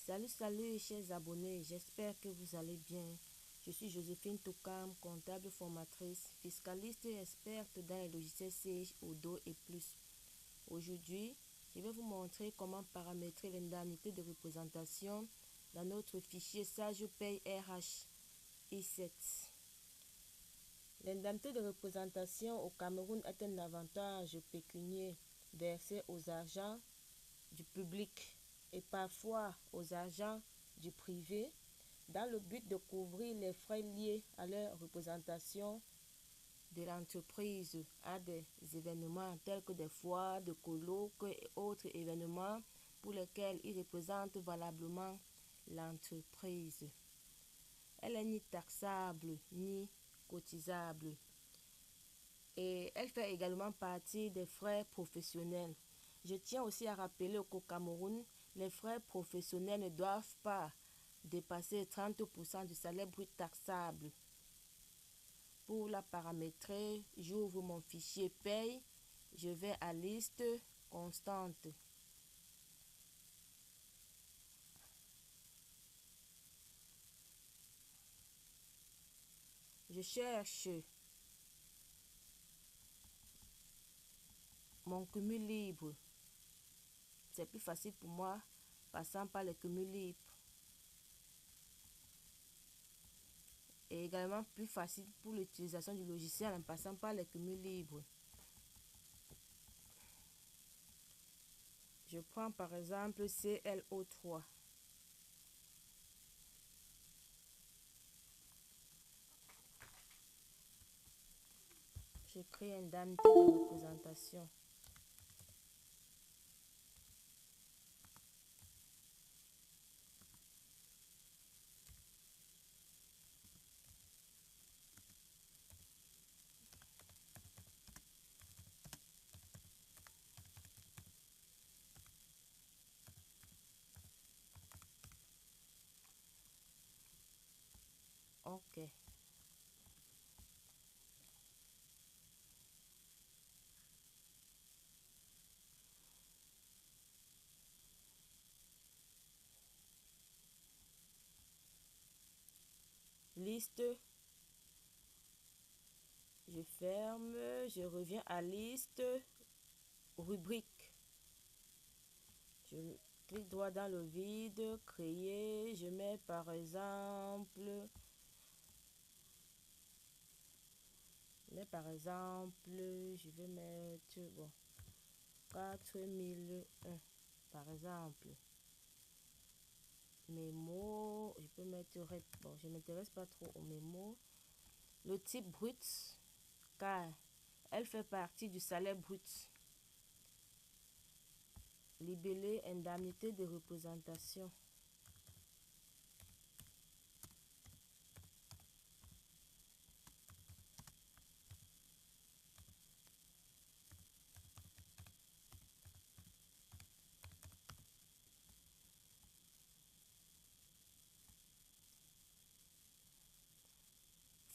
Salut chers abonnés, j'espère que vous allez bien. Je suis Joséphine Toukam, comptable formatrice, fiscaliste et experte dans les logiciels Sage, Odoo et plus. Aujourd'hui, je vais vous montrer comment paramétrer l'indemnité de représentation dans notre fichier SagePay RH I7. L'indemnité de représentation au Cameroun est un avantage pécuniaire versé aux agents du public et parfois aux agents du privé dans le but de couvrir les frais liés à leur représentation de l'entreprise à des événements tels que des foires, de colloques et autres événements pour lesquels ils représentent valablement l'entreprise. Elle n'est ni taxable ni cotisable et elle fait également partie des frais professionnels. Je tiens aussi à rappeler qu'au Cameroun, les frais professionnels ne doivent pas dépasser 30% du salaire brut taxable. Pour la paramétrer, j'ouvre mon fichier paye, je vais à liste constante. Je cherche mon cumul libre. C'est plus facile pour moi passant par le cumul libre. Et également plus facile pour l'utilisation du logiciel en passant par les cumuls libres. Je prends par exemple CLO3. Je crée une indemnité de représentation. OK. Liste. Je ferme. Je reviens à liste. Rubrique. Je clique droit dans le vide. Créer. Je mets par exemple. Je vais mettre, bon, 4001, par exemple. Mémo, je peux mettre, bon, je ne m'intéresse pas trop au mémo. Le type brut, car elle fait partie du salaire brut. Libellé, indemnité de représentation.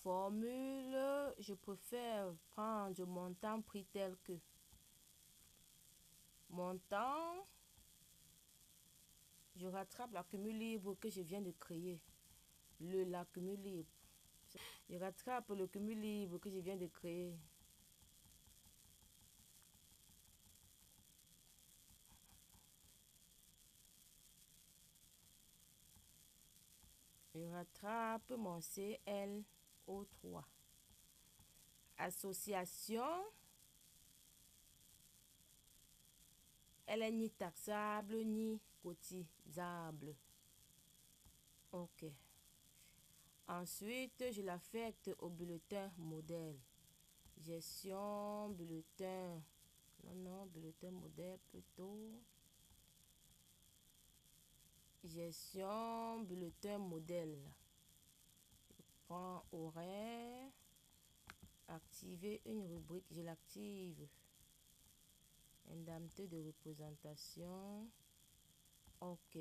Formule, je préfère prendre montant prix tel que montant. Je rattrape l'accumul libre que je viens de créer. L'accumul libre. Je rattrape le cumul libre que je viens de créer. Je rattrape mon CLO3. Association. Elle est ni taxable ni cotisable. OK. Ensuite, je l'affecte au bulletin modèle. Gestion, bulletin. Non, bulletin modèle plutôt. Gestion, bulletin modèle. Je prends horaire. Activer une rubrique, je l'active. Indemnité de représentation. OK.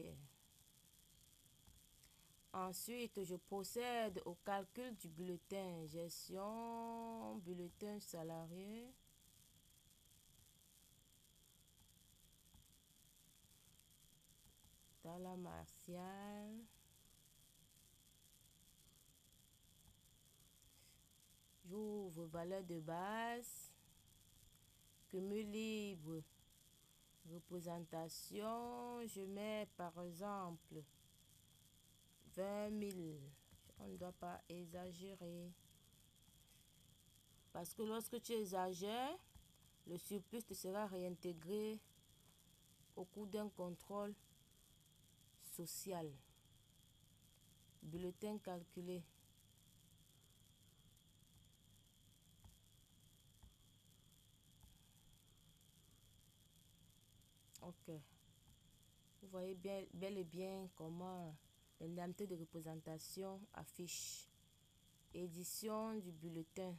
Ensuite, je procède au calcul du bulletin. Gestion, bulletin salarié. Tala Martial. J'ouvre valeur de base. Cumul libre. Représentation. Je mets par exemple 20 000. On ne doit pas exagérer. Parce que lorsque tu exagères, le surplus te sera réintégré au cours d'un contrôle social. Bulletin calculé. Ok. Vous voyez bien, bel et bien comment l'indemnité de représentation affiche. Édition du bulletin.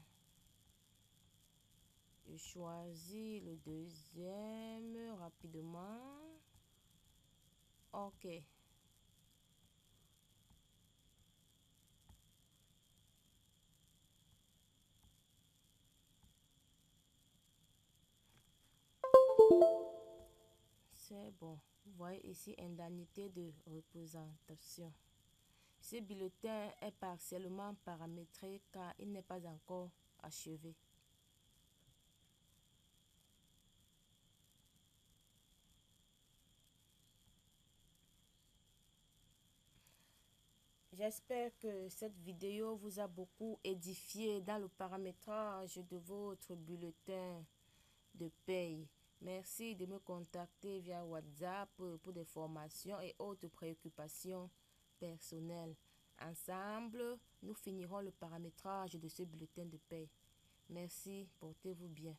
Je choisis le deuxième rapidement. Ok. C'est bon. Vous voyez ici indemnité de représentation. Ce bulletin est partiellement paramétré car il n'est pas encore achevé. J'espère que cette vidéo vous a beaucoup édifié dans le paramétrage de votre bulletin de paye. Merci de me contacter via WhatsApp pour des formations et autres préoccupations personnelles. Ensemble, nous finirons le paramétrage de ce bulletin de paye. Merci, portez-vous bien.